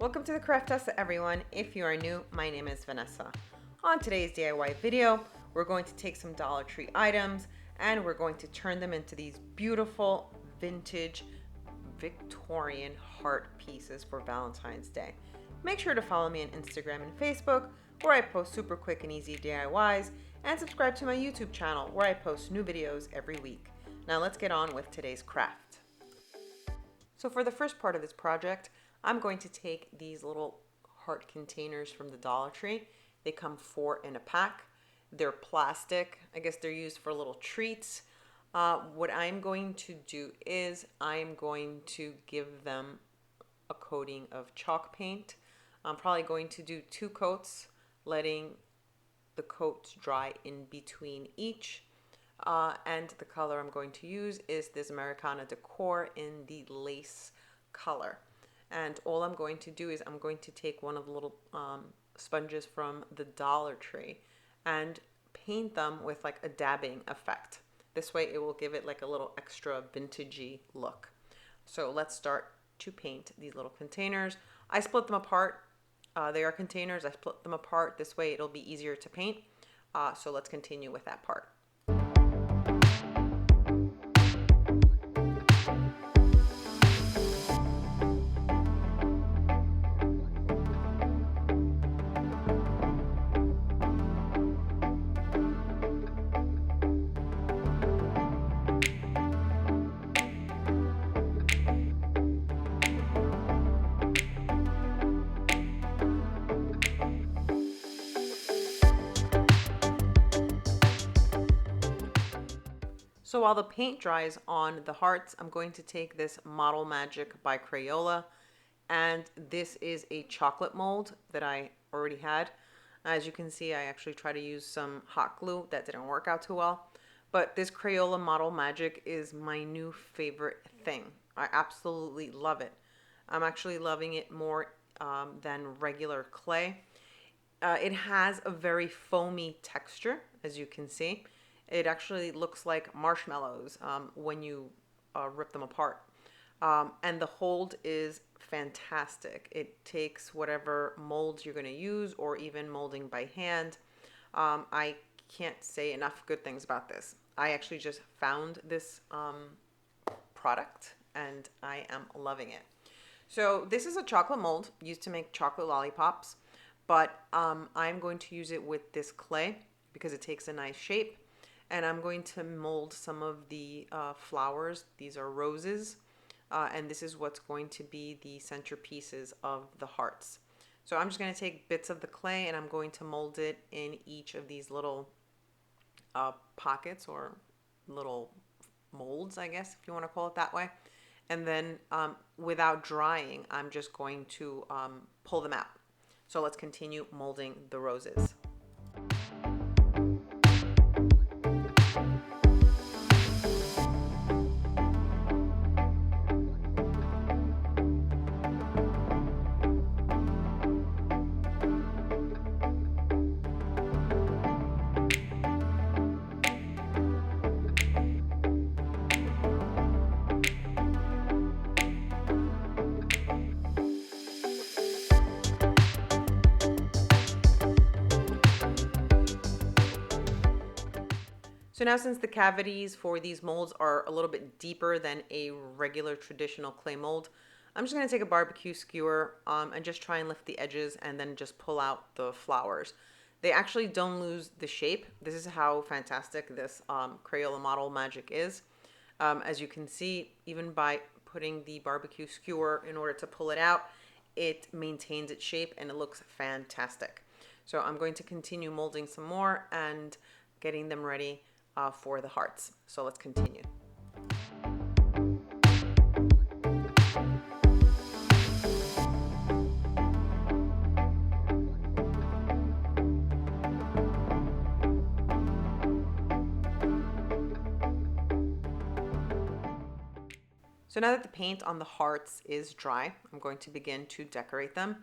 Welcome to the Craft Tessa, everyone. If you are new, my name is Vanessa. On today's DIY video, we're going to take some Dollar Tree items and we're going to turn them into these beautiful vintage Victorian heart pieces for Valentine's Day. Make sure to follow me on Instagram and Facebook, where I post super quick and easy DIYs, and subscribe to my YouTube channel where I post new videos every week. Now let's get on with today's craft. So for the first part of this project, I'm going to take these little heart containers from the Dollar Tree. They come 4 in a pack. They're plastic. I guess they're used for little treats. What I'm going to do is I'm going to give them a coating of chalk paint. I'm probably going to do 2 coats, letting the coats dry in between each. And the color I'm going to use is this Americana Decor in the lace color. And all I'm going to do is I'm going to take one of the little sponges from the Dollar Tree and paint them with like a dabbing effect. This way it will give it like a little extra vintagey look. So let's start to paint these little containers. I split them apart. They are containers. I split them apart. This way it'll be easier to paint. So let's continue with that part. So while the paint dries on the hearts, I'm going to take this Model Magic by Crayola, and this is a chocolate mold that I already had. As you can see, I actually tried to use some hot glue. That didn't work out too well, but this Crayola Model Magic is my new favorite thing. I absolutely love it. I'm actually loving it more than regular clay. It has a very foamy texture, as you can see. It actually looks like marshmallows when you rip them apart. And the hold is fantastic. It takes whatever molds you're going to use or even molding by hand. I can't say enough good things about this. I actually just found this product and I am loving it. So this is a chocolate mold used to make chocolate lollipops, but I'm going to use it with this clay because it takes a nice shape. And I'm going to mold some of the flowers. These are roses. And this is what's going to be the centerpieces of the hearts. So I'm just going to take bits of the clay and I'm going to mold it in each of these little pockets or little molds, I guess, if you want to call it that way. And then without drying, I'm just going to pull them out. So let's continue molding the roses. So now since the cavities for these molds are a little bit deeper than a regular traditional clay mold, I'm just going to take a barbecue skewer and just try and lift the edges and then just pull out the flowers. They actually don't lose the shape. This is how fantastic this Crayola Model Magic is. As you can see, even by putting the barbecue skewer in order to pull it out, it maintains its shape and it looks fantastic. So I'm going to continue molding some more and getting them ready for the hearts. So let's continue. So now that the paint on the hearts is dry, I'm going to begin to decorate them.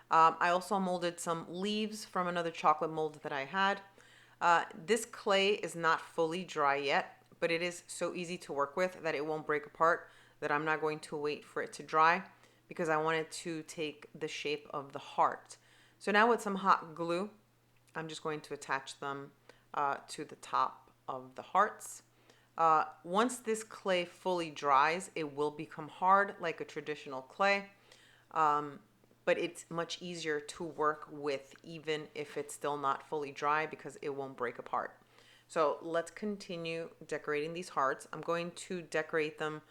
I also molded some leaves from another chocolate mold that I had. This clay is not fully dry yet, but it is so easy to work with that it won't break apart, that I'm not going to wait for it to dry. because I wanted to take the shape of the heart. So now with some hot glue, I'm just going to attach them to the top of the hearts. Once this clay fully dries, it will become hard like a traditional clay, but it's much easier to work with even if it's still not fully dry because it won't break apart. So let's continue decorating these hearts. I'm going to decorate them,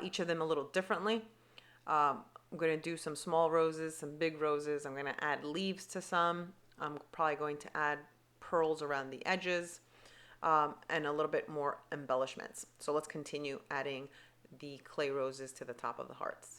each of them a little differently. I'm going to do some small roses, some big roses. I'm going to add leaves to some. I'm probably going to add pearls around the edges, and a little bit more embellishments. So let's continue adding the clay roses to the top of the hearts.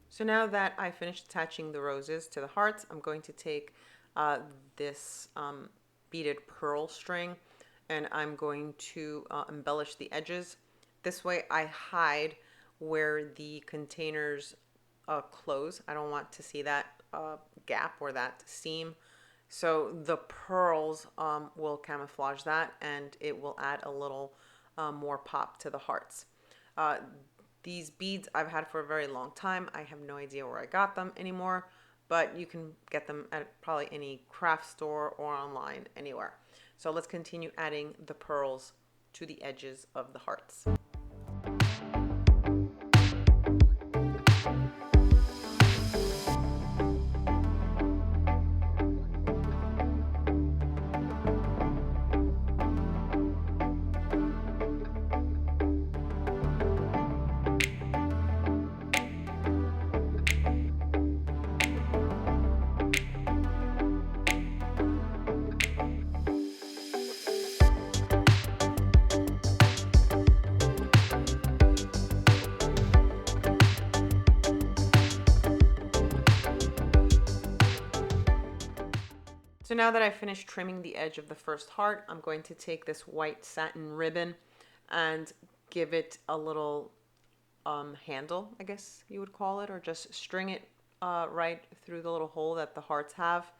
So now that I finished attaching the roses to the hearts, I'm going to take this beaded pearl string, and I'm going to embellish the edges. This way I hide where the containers close. I don't want to see that gap or that seam. So the pearls will camouflage that, and it will add a little more pop to the hearts. These beads I've had for a very long time. I have no idea where I got them anymore, but you can get them at probably any craft store or online, anywhere. So let's continue adding the pearls to the edges of the hearts. So now that I've finished trimming the edge of the first heart, I'm going to take this white satin ribbon and give it a little handle, I guess you would call it, or just string it right through the little hole that the hearts have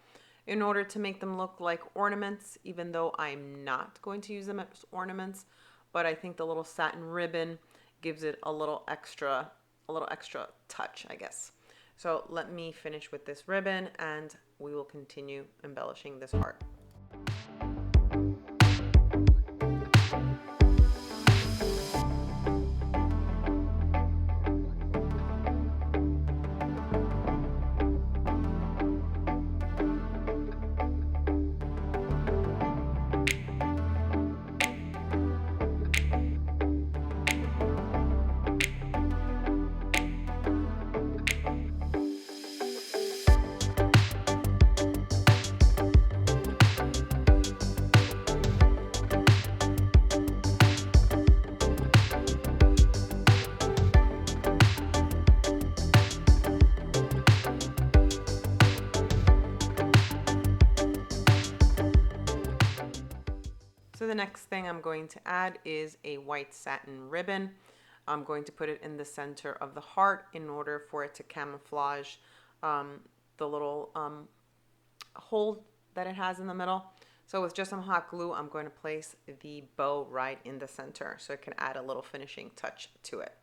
in order to make them look like ornaments, even though I'm not going to use them as ornaments. But I think the little satin ribbon gives it a little extra touch, I guess. So let me finish with this ribbon and we will continue embellishing this heart. So the next thing I'm going to add is a white satin ribbon. I'm going to put it in the center of the heart in order for it to camouflage the little hole that it has in the middle. So with just some hot glue, I'm going to place the bow right in the center so it can add a little finishing touch to it.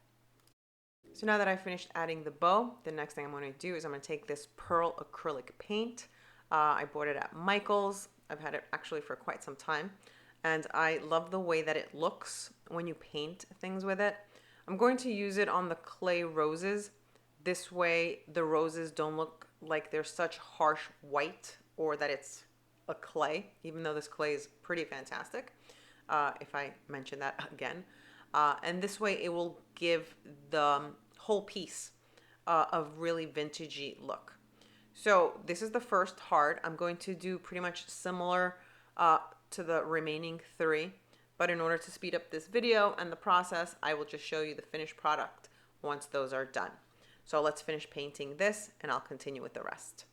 So now that I've finished adding the bow, the next thing I'm going to do is I'm going to take this pearl acrylic paint. I bought it at Michael's. I've had it actually for quite some time, and I love the way that it looks when you paint things with it. I'm going to use it on the clay roses. This way the roses don't look like they're such harsh white or that it's a clay, even though this clay is pretty fantastic, if I mention that again. And this way it will give the whole piece a really vintagey look. So this is the first heart. I'm going to do pretty much similar to the remaining 3, but in order to speed up this video and the process, I will just show you the finished product once those are done. So let's finish painting this and I'll continue with the rest.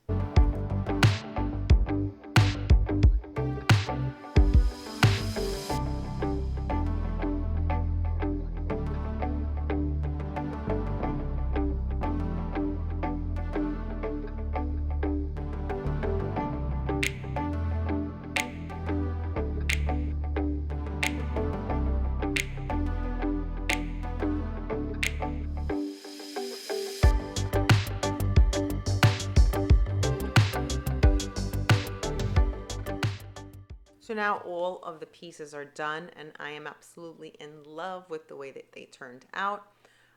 So now all of the pieces are done and I am absolutely in love with the way that they turned out.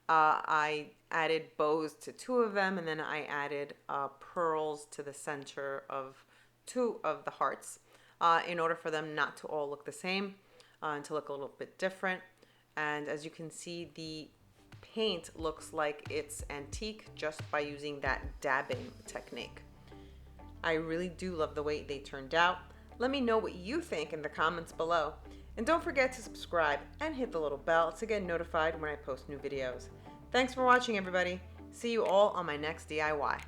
I added bows to 2 of them, and then I added pearls to the center of 2 of the hearts in order for them not to all look the same and to look a little bit different. And as you can see, the paint looks like it's antique just by using that dabbing technique. I really do love the way they turned out. Let me know what you think in the comments below. And don't forget to subscribe and hit the little bell to get notified when I post new videos. Thanks for watching, everybody. See you all on my next DIY.